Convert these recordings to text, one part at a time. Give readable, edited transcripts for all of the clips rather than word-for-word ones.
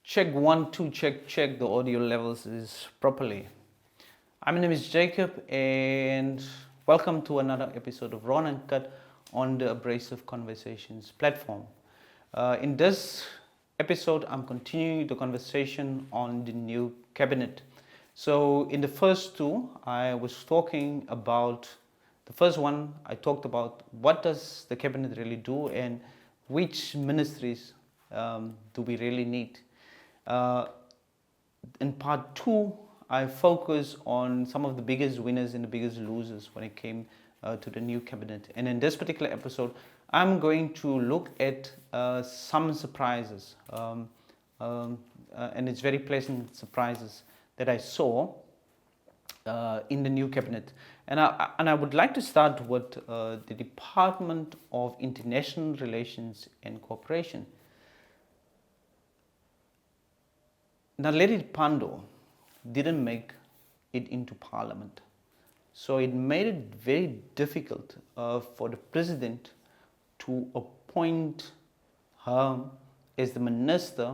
Check 1, 2, check the audio levels is properly. My name is Jacob and welcome to another episode of Uncut on the Abrasive Conversations platform. In this episode, I'm continuing the conversation on the new cabinet. So in the first two, I was talking about, the first one, I talked about what does the cabinet really do and which ministries do we really need. In part two, I focus on some of the biggest winners and the biggest losers when it came to the new cabinet. And in this particular episode, I'm going to look at some surprises, and it's very pleasant surprises that I saw in the new cabinet. And I would like to start with the Department of International Relations and Cooperation. Naledi Pandor didn't make it into parliament. So it made it very difficult for the president to appoint her as the Minister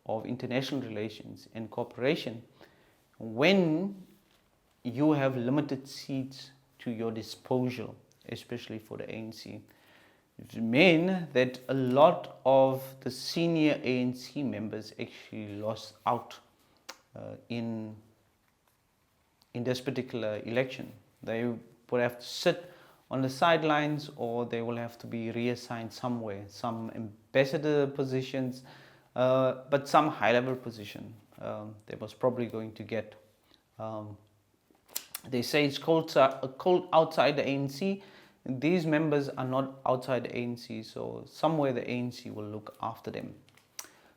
of International Relations and Cooperation when you have limited seats to your disposal, especially for the ANC. It meant that a lot of the senior ANC members actually lost out in this particular election. They would have to sit on the sidelines, or they will have to be reassigned somewhere. Some ambassador positions, but some high-level position they was probably going to get. They say it's cold outside the ANC. These members are not outside the ANC, so somewhere the ANC will look after them.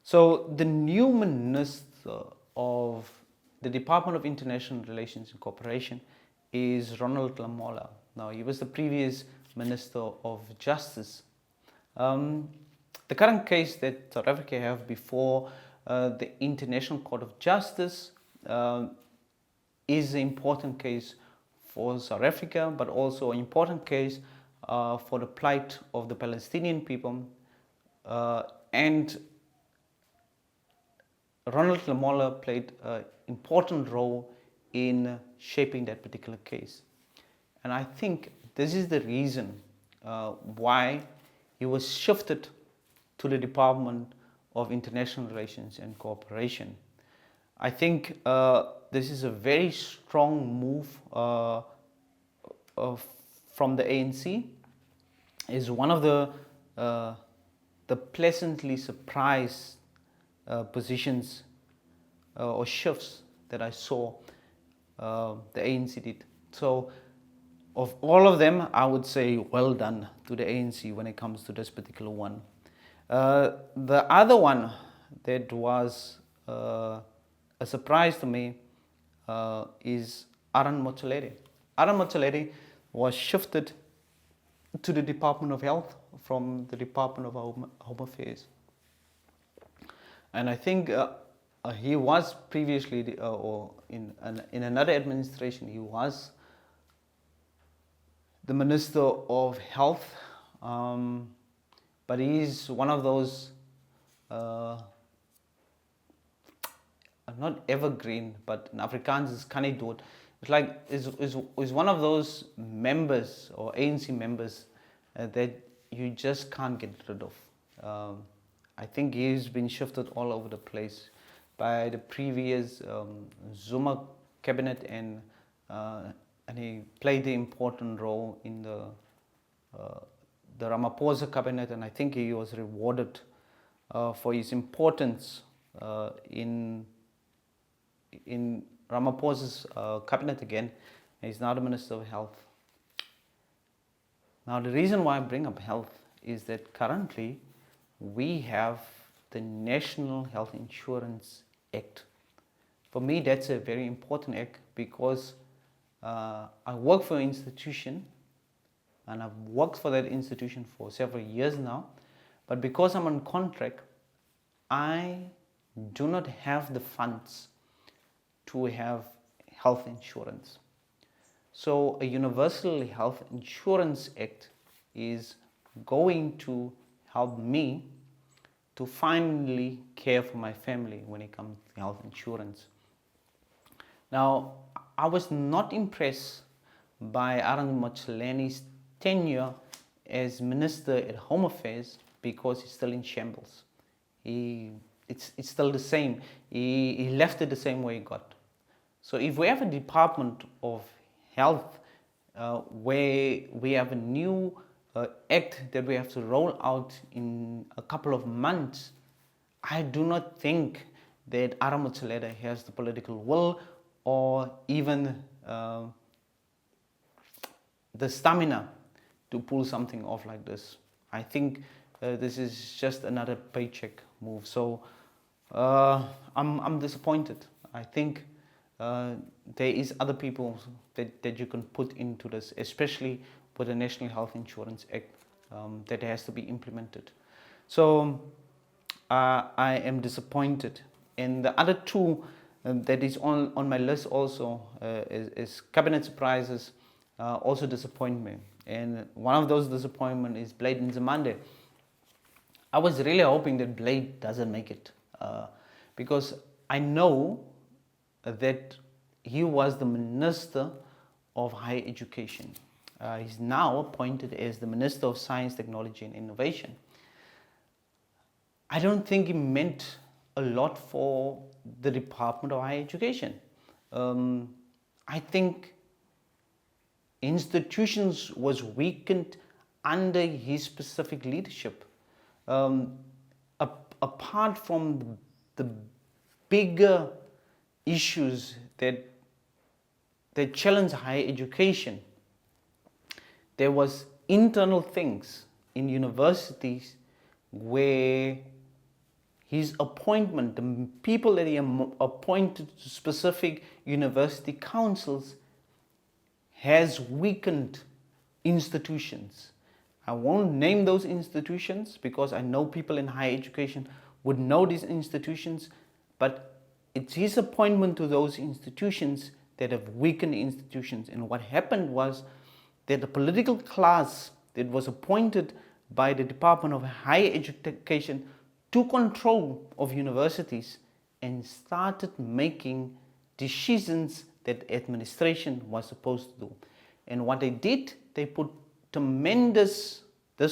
So the new Minister of the Department of International Relations and Cooperation is Ronald Lamola. Now, he was the previous Minister of Justice. The current case that South Africa have before the International Court of Justice is an important case for South Africa, but also an important case for the plight of the Palestinian people. And Ronald Lamola played an important role in shaping that particular case. And I think this is the reason why he was shifted to the Department of International Relations and Cooperation. I think this is a very strong move from the ANC. Is one of the pleasantly surprised positions or shifts that I saw the ANC did. So of all of them, I would say well done to the ANC when it comes to this particular one. The other one that was a surprise to me is Motsoaledi. Motsoaledi was shifted to the Department of Health from the Department of Home Affairs. And I think he was previously, or in another administration, he was the Minister of Health, but he's one of those not evergreen, but in Afrikaans is kandidaat. It's like is one of those members or ANC members that you just can't get rid of. I think he's been shifted all over the place by the previous Zuma cabinet, and he played the important role in the Ramaphosa cabinet, and I think he was rewarded for his importance in Ramaphosa's cabinet again. He's now the Minister of Health. Now, the reason why I bring up health is that currently we have the National Health Insurance Act. For me, that's a very important act because I work for an institution, and I've worked for that institution for several years now. But because I'm on contract, I do not have the funds to have health insurance. So a Universal Health Insurance Act is going to help me to finally care for my family when it comes to health insurance. Now, I was not impressed by Aaron Motsoaledi's tenure as Minister at Home Affairs because he's still in shambles. It's still the same. He left it the same way he got. So if we have a Department of Health where we have a new act that we have to roll out in a couple of months, I do not think that Aaron Motsoaledi has the political will or even the stamina to pull something off like this. I think this is just another paycheck move. So I'm disappointed. I think there is other people that you can put into this, especially with the National Health Insurance Act that has to be implemented. So I am disappointed. And the other two that is on my list also is cabinet surprises, also disappoint me. And one of those disappointments is Blade Nzimande. I was really hoping that Blade doesn't make it because I know that he was the Minister of Higher Education. He's now appointed as the Minister of Science, Technology and Innovation. I don't think he meant a lot for the Department of Higher Education. I think institutions was weakened under his specific leadership. Apart from the bigger issues that challenge higher education, there was internal things in universities where his appointment, the people that he appointed to specific university councils, has weakened institutions. I won't name those institutions because I know people in higher education would know these institutions, but it's his appointment to those institutions that have weakened institutions. And what happened was that the political class that was appointed by the Department of Higher Education took control of universities and started making decisions that administration was supposed to do. And what they did, they put this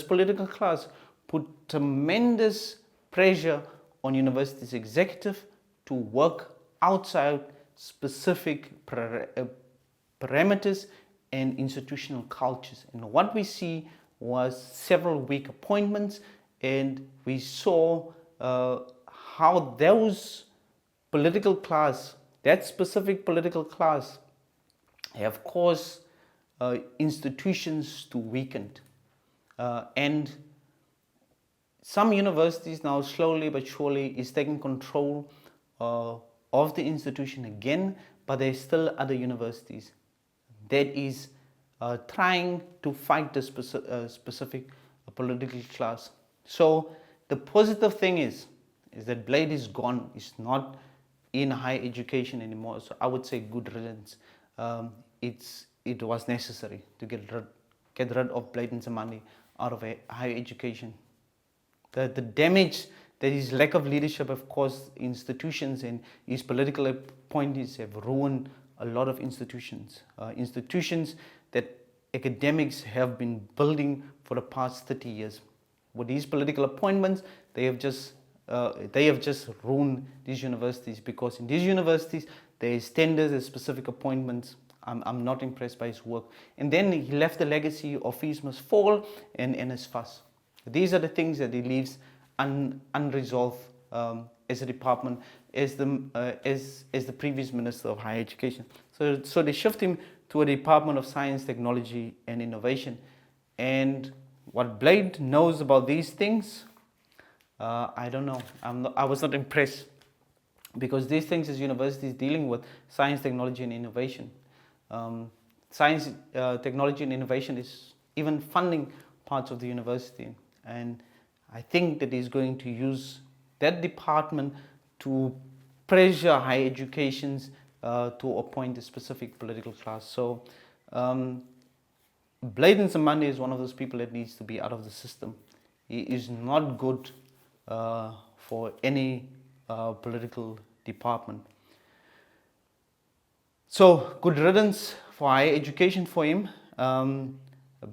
political class put tremendous pressure on universities executive to work outside specific parameters and institutional cultures. And what we see was several weak appointments, and we saw how those political class, that specific political class, have caused institutions to weaken. And some universities now slowly but surely is taking control of the institution again, but there's still other universities that is trying to fight the specific political class. So the positive thing is that Blade is gone. It's not in higher education anymore. So I would say good riddance. It was necessary to get rid of Blade Nzimande out of higher education. The damage that his lack of leadership have caused institutions and his political appointees have ruined a lot of institutions. Institutions that academics have been building for the past 30 years. With these political appointments, they have just ruined these universities, because in these universities there is tenders and specific appointments. I'm not impressed by his work. And then he left the legacy of FeesMustFall and NSFAS. These are the things that he leaves unresolved as a department, as the previous Minister of Higher Education. So they shift him to a Department of Science, Technology and Innovation. And what Blade knows about these things, I don't know. I was not impressed, because these things is universities dealing with science, technology and innovation. Science, technology and innovation is even funding parts of the university. And I think that he's going to use that department to pressure higher educations to appoint a specific political class. So Blade Nzimande is one of those people that needs to be out of the system. He is not good for any political department. So good riddance for higher education for him,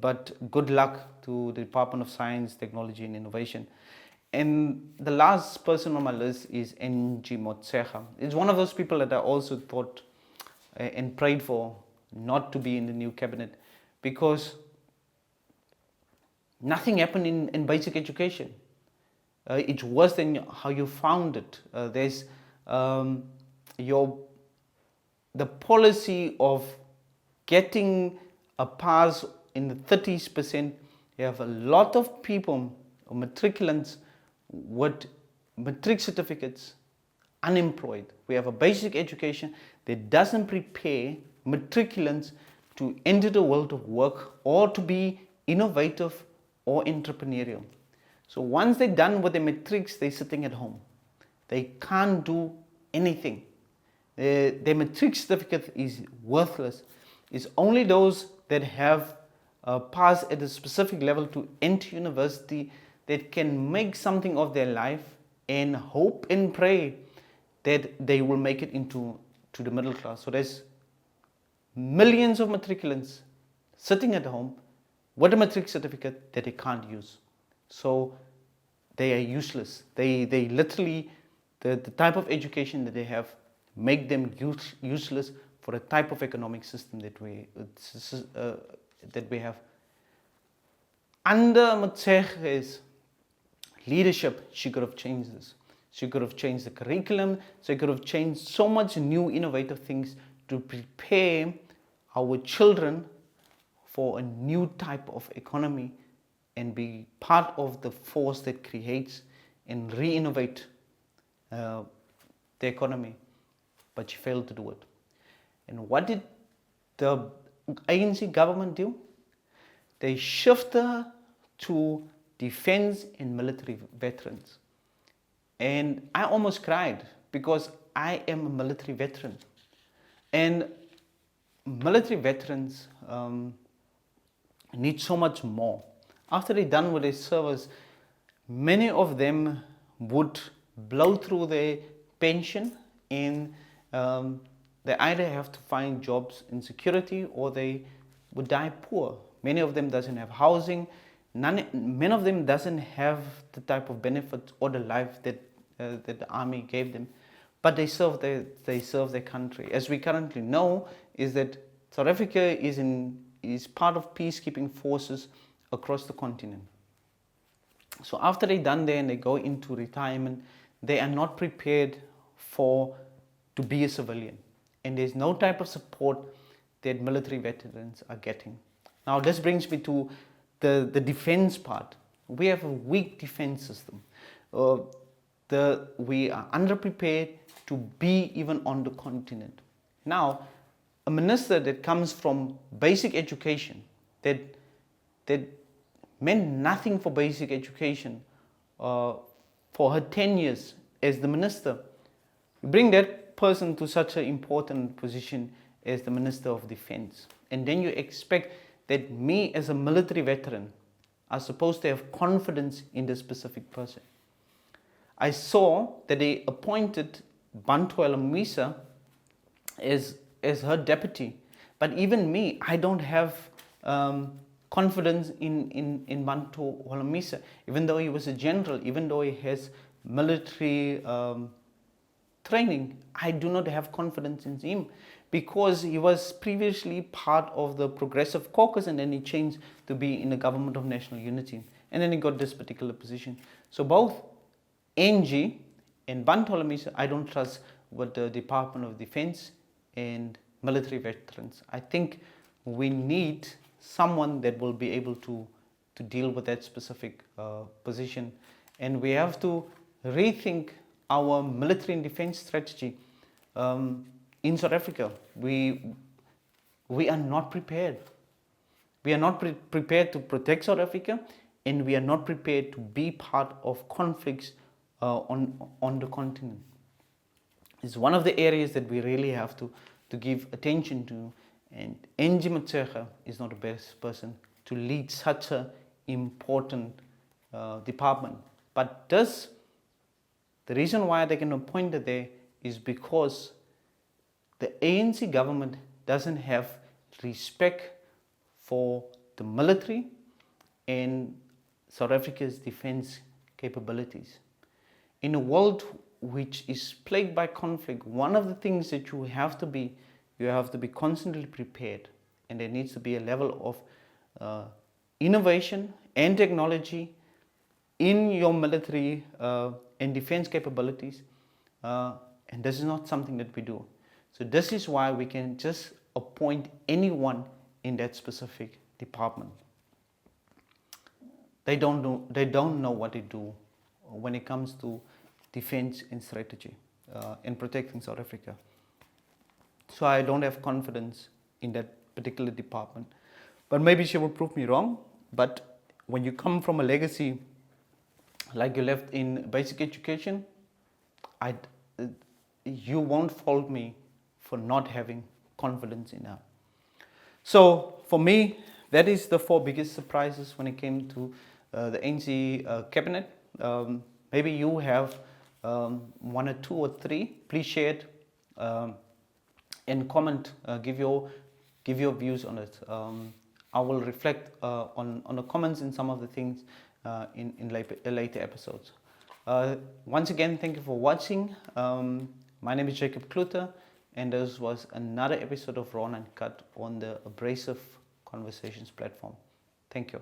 but good luck to the Department of Science, Technology and Innovation. And the last person on my list is Angie Motshekga. It's one of those people that I also thought and prayed for not to be in the new cabinet, because nothing happened in basic education. It's worse than how you found it. There's the policy of getting a pass in the 30%. You have a lot of people, or matriculants, with matric certificates, unemployed. We have a basic education that doesn't prepare matriculants to enter the world of work or to be innovative or entrepreneurial. So once they're done with their matrics, they're sitting at home. They can't do anything. Their matric certificate is worthless. It's only those that have passed at a specific level to enter university that can make something of their life and hope and pray that they will make it into the middle class. So there's millions of matriculants sitting at home with a matric certificate that they can't use. So they are useless. They literally, the type of education that they have make them useless for the type of economic system that we have. Under Motshekga's leadership, she could have changed this. She could have changed the curriculum. She could have changed so much new innovative things to prepare our children for a new type of economy and be part of the force that creates and re-innovate the economy. But she failed to do it. And what did the ANC government do? They shifted to defense and military veterans. And I almost cried because I am a military veteran. And military veterans need so much more. After they're done with their service, many of them would blow through their pension and they either have to find jobs in security or they would die poor. Many of them doesn't have housing. Many of them doesn't have the type of benefits or the life that the army gave them. But they serve their country. As we currently know, is that South Africa is part of peacekeeping forces across the continent. So after they're done there and they go into retirement, they are not prepared to be a civilian. And there's no type of support that military veterans are getting. Now this brings me to the defense part. We have a weak defense system. We are underprepared to be even on the continent. Now, a minister that comes from basic education, that meant nothing for basic education for her 10 years as the minister, you bring that person to such an important position as the Minister of Defense. And then you expect that me as a military veteran are supposed to have confidence in this specific person. I saw that they appointed Bantu Holomisa as her deputy. But even me, I don't have confidence in Bantu Holomisa, even though he was a general, even though he has military training. I do not have confidence in him because he was previously part of the Progressive Caucus and then he changed to be in the Government of National Unity. And then he got this particular position. So both Angie and Bantu Holomisa, I don't trust with the Department of Defense and military veterans. I think we need someone that will be able to deal with that specific position. And we have to rethink our military and defense strategy in South Africa. We are not prepared. We are not prepared to protect South Africa, and we are not prepared to be part of conflicts on the continent. It's one of the areas that we really have to give attention to, and Angie Motshekga is not the best person to lead such an important department. But this The reason why they can appoint it there is because the ANC government doesn't have respect for the military and South Africa's defense capabilities. In a world which is plagued by conflict, one of the things that you have to be constantly prepared, and there needs to be a level of innovation and technology in your military and defense capabilities, and this is not something that we do. So this is why we can just appoint anyone in that specific department. They don't know what they do when it comes to defense and strategy and protecting South Africa. So I don't have confidence in that particular department. But maybe she will prove me wrong. But when you come from a legacy like you left in basic education, you won't fault me for not having confidence in her. So for me, that is the 4 biggest surprises when it came to the ANC cabinet. Maybe you have 1 or 2 or 3. Please share it and comment. Give your views on it. I will reflect on the comments in some of the things in later episodes. Once again, thank you for watching. My name is Jacob Cloete, and this was another episode of Ronald Uncut on the Abrasive Conversations platform. Thank you.